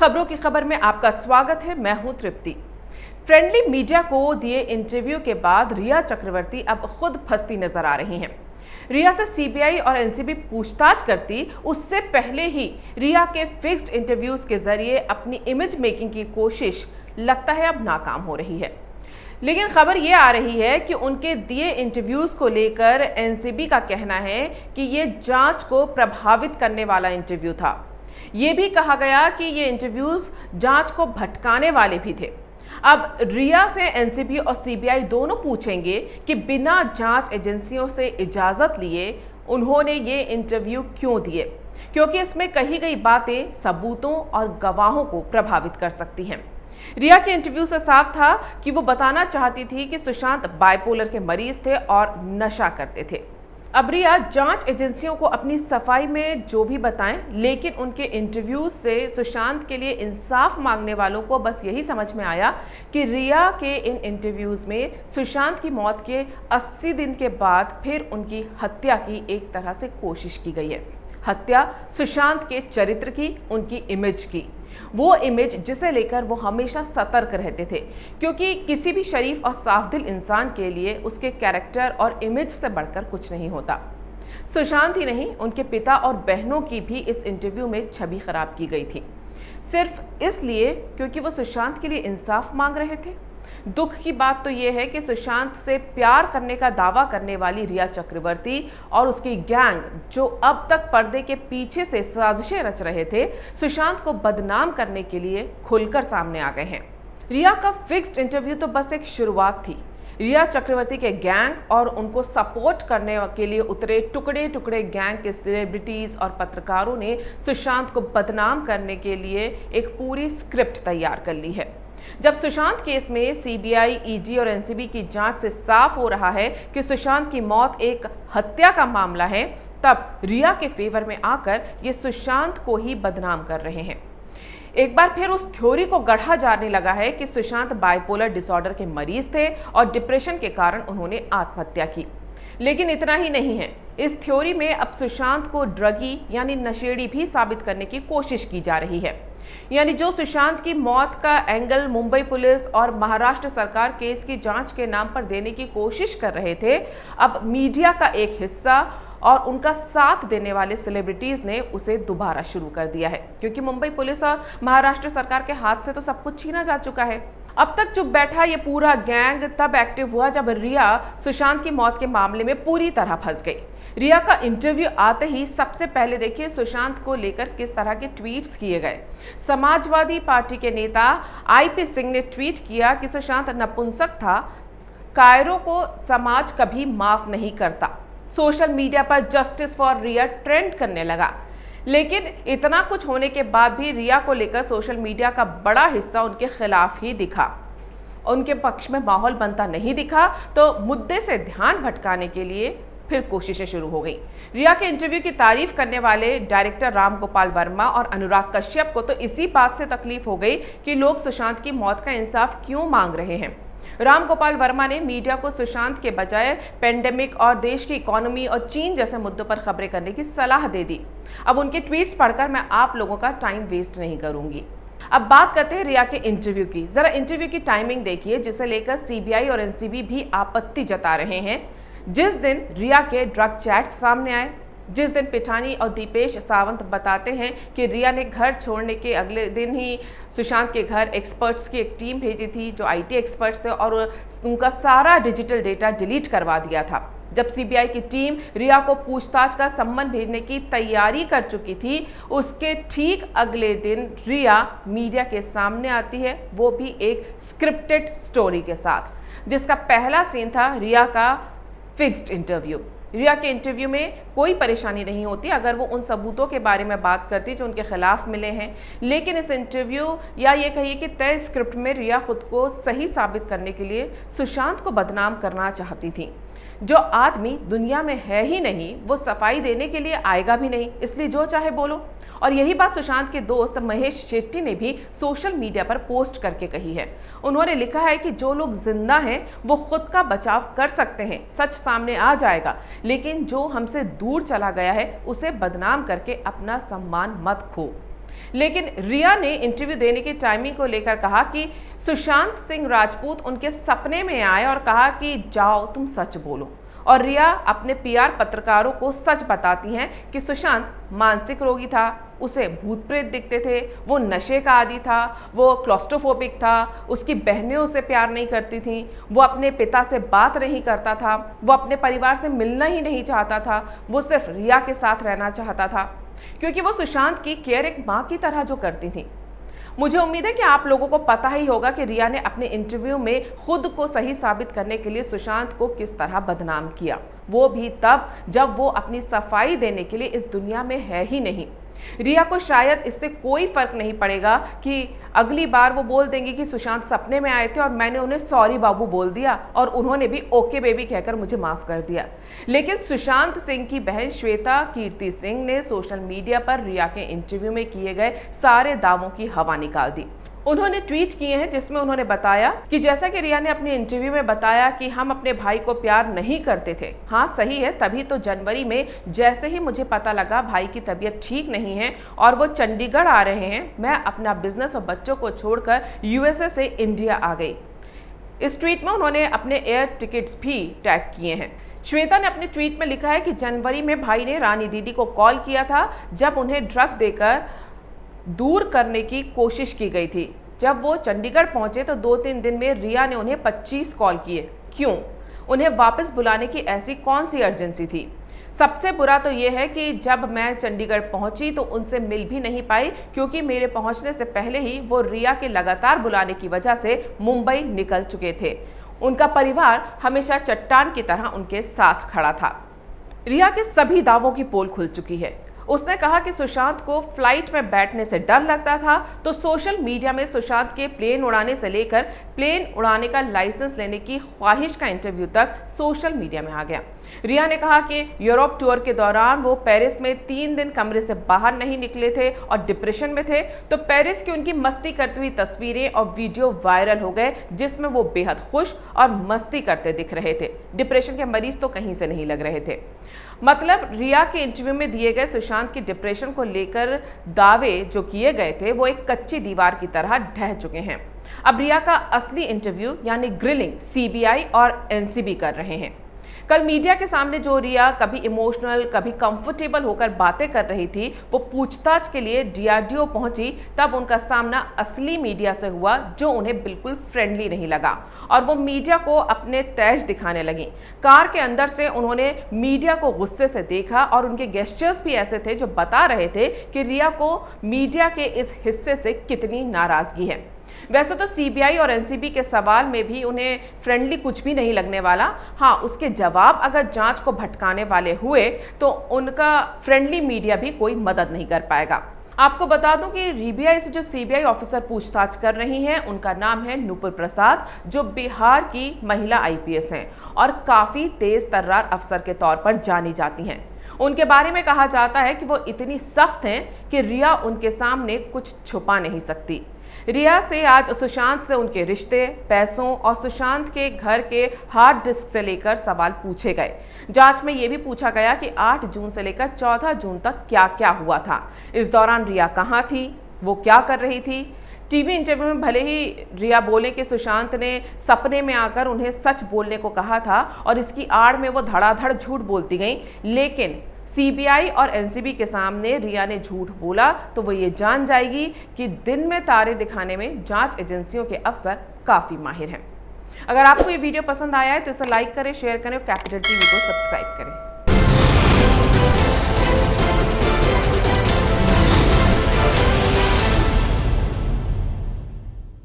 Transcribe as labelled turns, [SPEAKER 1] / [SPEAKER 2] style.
[SPEAKER 1] खबरों की खबर में आपका स्वागत है। मैं हूं तृप्ति। फ्रेंडली मीडिया को दिए इंटरव्यू के बाद रिया चक्रवर्ती अब खुद फंसती नजर आ रही हैं। रिया से सीबीआई और एनसीबी पूछताछ करती उससे पहले ही रिया के फिक्स्ड इंटरव्यूज के जरिए अपनी इमेज मेकिंग की कोशिश लगता है अब नाकाम हो रही है। लेकिन खबर ये आ रही है कि उनके दिए इंटरव्यूज को लेकर एनसीबी का कहना है कि ये जांच को प्रभावित करने वाला इंटरव्यू था। ये भी कहा गया कि ये इंटरव्यूज जांच को भटकाने वाले भी थे। अब रिया से एनसीबी और सीबीआई दोनों पूछेंगे कि बिना जांच एजेंसियों से इजाजत लिए उन्होंने ये इंटरव्यू क्यों दिए, क्योंकि इसमें कही गई बातें सबूतों और गवाहों को प्रभावित कर सकती हैं। रिया के इंटरव्यू से साफ था कि वो बताना चाहती थी कि सुशांत बाइपोलर के मरीज थे और नशा करते थे। अब रिया जांच एजेंसियों को अपनी सफाई में जो भी बताएं, लेकिन उनके इंटरव्यूज से सुशांत के लिए इंसाफ मांगने वालों को बस यही समझ में आया कि रिया के इन इंटरव्यूज में सुशांत की मौत के 80 दिन के बाद फिर उनकी हत्या की एक तरह से कोशिश की गई है। हत्या सुशांत के चरित्र की, उनकी इमेज की, वो इमेज जिसे लेकर वो हमेशा सतर्क रहते थे, क्योंकि किसी भी शरीफ और साफदिल इंसान के लिए उसके कैरेक्टर और इमेज से बढ़कर कुछ नहीं होता। सुशांत ही नहीं, उनके पिता और बहनों की भी इस इंटरव्यू में छवि खराब की गई थी, सिर्फ इसलिए क्योंकि वो सुशांत के लिए इंसाफ मांग रहे थे। दुख की बात तो यह है कि सुशांत से प्यार करने का दावा करने वाली रिया चक्रवर्ती और उसकी गैंग, जो अब तक पर्दे के पीछे से साजिशें रच रहे थे, सुशांत को बदनाम करने के लिए खुलकर सामने आ गए हैं। रिया का फिक्स्ड इंटरव्यू तो बस एक शुरुआत थी। रिया चक्रवर्ती के गैंग और उनको सपोर्ट करने के लिए उतरे टुकड़े टुकड़े गैंग के सेलिब्रिटीज और पत्रकारों ने सुशांत को बदनाम करने के लिए एक पूरी स्क्रिप्ट तैयार कर ली है। जब सुशांत केस में सीबीआई, ईडी और एनसीबी की जांच से साफ हो रहा है कि सुशांत की मौत एक हत्या का मामला है, तब रिया के फेवर में आकर ये सुशांत को ही बदनाम कर रहे हैं। एक बार फिर उस थ्योरी को गढ़ा जाने लगा है कि सुशांत बाइपोलर डिसऑर्डर के मरीज थे और डिप्रेशन के कारण उन्होंने आत्महत्या की। लेकिन इतना ही नहीं है, इस थ्योरी में अब सुशांत को ड्रगी यानी नशेड़ी भी साबित करने की कोशिश की जा रही है। यानी जो सुशांत की मौत का एंगल मुंबई पुलिस और महाराष्ट्र सरकार केस की जांच के नाम पर देने की कोशिश कर रहे थे, अब मीडिया का एक हिस्सा और उनका साथ देने वाले सेलिब्रिटीज ने उसे दोबारा शुरू कर दिया है, क्योंकि मुंबई पुलिस और महाराष्ट्र सरकार के हाथ से तो सब कुछ छीना जा चुका है। अब तक चुप बैठा ये पूरा गैंग तब एक्टिव हुआ जब रिया सुशांत की मौत के मामले में पूरी तरह फंस गई। रिया का इंटरव्यू आते ही सबसे पहले देखिए सुशांत को लेकर किस तरह के ट्वीट्स किए गए। समाजवादी पार्टी के नेता आईपी सिंह ने ट्वीट किया कि सुशांत नपुंसक था, कायरों को समाज कभी माफ नहीं करता। सोशल मीडिया पर जस्टिस फॉर रिया ट्रेंड करने लगा। लेकिन इतना कुछ होने के बाद भी रिया को लेकर सोशल मीडिया का बड़ा हिस्सा उनके खिलाफ ही दिखा। उनके पक्ष में माहौल बनता नहीं दिखा, तो मुद्दे से ध्यान भटकाने के लिए फिर कोशिशें शुरू हो गई। रिया के इंटरव्यू की तारीफ करने वाले डायरेक्टर राम गोपाल वर्मा और अनुराग कश्यप को तो इसी बात से तकलीफ हो गई कि लोग सुशांत की मौत का इंसाफ क्यों मांग रहे हैं। राम गोपाल वर्मा ने मीडिया को सुशांत के बजाय पेंडेमिक और देश की इकोनॉमी और चीन जैसे मुद्दों पर खबरें करने की सलाह दे दी। अब उनके ट्वीट्स पढ़कर मैं आप लोगों का टाइम वेस्ट नहीं करूंगी। अब बात करते हैं रिया के इंटरव्यू की। जरा इंटरव्यू की टाइमिंग देखिए, जिसे लेकर सीबीआई और एनसीबी भी आपत्ति जता रहे हैं। जिस दिन रिया के ड्रग चैट्स सामने आए, जिस दिन पिठानी और दीपेश सावंत बताते हैं कि रिया ने घर छोड़ने के अगले दिन ही सुशांत के घर एक्सपर्ट्स की एक टीम भेजी थी, जो आईटी एक्सपर्ट्स थे, और उनका सारा डिजिटल डेटा डिलीट करवा दिया था। जब सीबीआई की टीम रिया को पूछताछ का सम्मन भेजने की तैयारी कर चुकी थी, उसके ठीक अगले दिन रिया मीडिया के सामने आती है, वो भी एक स्क्रिप्टेड स्टोरी के साथ, जिसका पहला सीन था रिया का फिक्स्ड इंटरव्यू। रिया के इंटरव्यू में कोई परेशानी नहीं होती अगर वो उन सबूतों के बारे में बात करती जो उनके खिलाफ मिले हैं, लेकिन इस इंटरव्यू या ये कहिए कि तय स्क्रिप्ट में रिया खुद को सही साबित करने के लिए सुशांत को बदनाम करना चाहती थी। जो आदमी दुनिया में है ही नहीं, वो सफाई देने के लिए आएगा भी नहीं, इसलिए जो चाहे बोलो। और यही बात सुशांत के दोस्त महेश शेट्टी ने भी सोशल मीडिया पर पोस्ट करके कही है। उन्होंने लिखा है कि जो लोग जिंदा हैं वो खुद का बचाव कर सकते हैं, सच सामने आ जाएगा, लेकिन जो हमसे दूर चला गया है उसे बदनाम करके अपना सम्मान मत खो। लेकिन रिया ने इंटरव्यू देने की टाइमिंग को लेकर कहा कि सुशांत सिंह राजपूत उनके सपने में आए और कहा कि जाओ तुम सच बोलो। और रिया अपने पीआर पत्रकारों को सच बताती हैं कि सुशांत मानसिक रोगी था, उसे भूत प्रेत दिखते थे, वो नशे का आदी था, वो क्लॉस्ट्रोफोबिक था, उसकी बहनें उसे प्यार नहीं करती थीं, वो अपने पिता से बात नहीं करता था, वो अपने परिवार से मिलना ही नहीं चाहता था, वो सिर्फ रिया के साथ रहना चाहता था क्योंकि वो सुशांत की केयर एक माँ की तरह जो करती थी। मुझे उम्मीद है कि आप लोगों को पता ही होगा कि रिया ने अपने इंटरव्यू में खुद को सही साबित करने के लिए सुशांत को किस तरह बदनाम किया, वो भी तब जब वो अपनी सफाई देने के लिए इस दुनिया में है ही नहीं। रिया को शायद इससे कोई फर्क नहीं पड़ेगा कि अगली बार वो बोल देंगे कि सुशांत सपने में आए थे और मैंने उन्हें सॉरी बाबू बोल दिया और उन्होंने भी ओके बेबी कहकर मुझे माफ कर दिया। लेकिन सुशांत सिंह की बहन श्वेता कीर्ति सिंह ने सोशल मीडिया पर रिया के इंटरव्यू में किए गए सारे दावों की हवा निकाल दी। उन्होंने ट्वीट किए हैं जिसमें उन्होंने बताया कि जैसा कि रिया ने अपने इंटरव्यू में बताया कि हम अपने भाई को प्यार नहीं करते थे। हाँ सही है, तभी तो जनवरी में जैसे ही मुझे पता लगा भाई की तबीयत ठीक नहीं है और वो चंडीगढ़ आ रहे हैं, मैं अपना बिजनेस और बच्चों को छोड़कर यूएसए से इंडिया आ गई। इस ट्वीट में उन्होंने अपने एयर टिकट्स भी टैग किए हैं। श्वेता ने अपने ट्वीट में लिखा है कि जनवरी में भाई ने रानी दीदी को कॉल किया था जब उन्हें ड्रग देकर दूर करने की कोशिश की गई थी। जब वो चंडीगढ़ पहुंचे तो 2-3 दिन में रिया ने उन्हें 25 कॉल किए। क्यों? उन्हें वापस बुलाने की ऐसी कौन सी अर्जेंसी थी? सबसे बुरा तो ये है कि जब मैं चंडीगढ़ पहुंची तो उनसे मिल भी नहीं पाई क्योंकि मेरे पहुंचने से पहले ही वो रिया के लगातार बुलाने की वजह से मुंबई निकल चुके थे। उनका परिवार हमेशा चट्टान की तरह उनके साथ खड़ा था। रिया के सभी दावों की पोल खुल चुकी है। उसने कहा कि सुशांत को फ्लाइट में बैठने से डर लगता था, तो सोशल मीडिया में सुशांत के प्लेन उड़ाने से लेकर प्लेन उड़ाने का लाइसेंस लेने की ख्वाहिश का इंटरव्यू तक सोशल मीडिया में आ गया। रिया ने कहा कि यूरोप टूर के दौरान वो पेरिस में 3 दिन कमरे से बाहर नहीं निकले थे और डिप्रेशन में थे, तो पेरिस की उनकी मस्ती करती हुई तस्वीरें और वीडियो वायरल हो गए जिसमें वो बेहद खुश और मस्ती करते दिख रहे थे। डिप्रेशन के मरीज तो कहीं से नहीं लग रहे थे। मतलब रिया के इंटरव्यू में दिए गए सुशांत की डिप्रेशन को लेकर दावे जो किए गए थे वो एक कच्ची दीवार की तरह ढह चुके हैं। अब रिया का असली इंटरव्यू यानी ग्रिलिंग सीबीआई और एनसीबी कर रहे हैं। कल मीडिया के सामने जो रिया कभी इमोशनल कभी कंफर्टेबल होकर बातें कर रही थी, वो पूछताछ के लिए डीआरडीओ पहुंची तब उनका सामना असली मीडिया से हुआ जो उन्हें बिल्कुल फ्रेंडली नहीं लगा और वो मीडिया को अपने तेज दिखाने लगी। कार के अंदर से उन्होंने मीडिया को गुस्से से देखा और उनके गेस्चर्स भी ऐसे थे जो बता रहे थे कि रिया को मीडिया के इस हिस्से से कितनी नाराजगी है। वैसे तो सीबीआई और एनसीबी के सवाल में भी उन्हें फ्रेंडली कुछ भी नहीं लगने वाला। हाँ, उसके जवाब अगर जांच को भटकाने वाले हुए तो उनका फ्रेंडली मीडिया भी कोई मदद नहीं कर पाएगा। आपको बता दूं कि रिया से जो सीबीआई ऑफिसर पूछताछ कर रही हैं उनका नाम है नुपुर प्रसाद, जो बिहार की महिला आईपीएस हैं और काफ़ी तेज तर्रार अफसर के तौर पर जानी जाती हैं। उनके बारे में कहा जाता है कि वो इतनी सख्त हैं कि रिया उनके सामने कुछ छुपा नहीं सकती। रिया से आज सुशांत से उनके रिश्ते, पैसों और सुशांत के घर के हार्ड डिस्क से लेकर सवाल पूछे गए। जांच में ये भी पूछा गया कि 8 जून से लेकर 14 जून तक क्या क्या हुआ था। इस दौरान रिया कहाँ थी, वो क्या कर रही थी। टीवी इंटरव्यू में भले ही रिया बोले कि सुशांत ने सपने में आकर उन्हें सच बोलने को कहा था और इसकी आड़ में वो धड़ाधड़ झूठ बोलती गई, लेकिन सीबीआई और एनसीबी के सामने रिया ने झूठ बोला तो वो ये जान जाएगी कि दिन में तारे दिखाने में जांच एजेंसियों के अफसर काफ़ी माहिर हैं। अगर आपको ये वीडियो पसंद आया है तो इसे लाइक करें, शेयर करें और कैपिटल टीवी को सब्सक्राइब करें।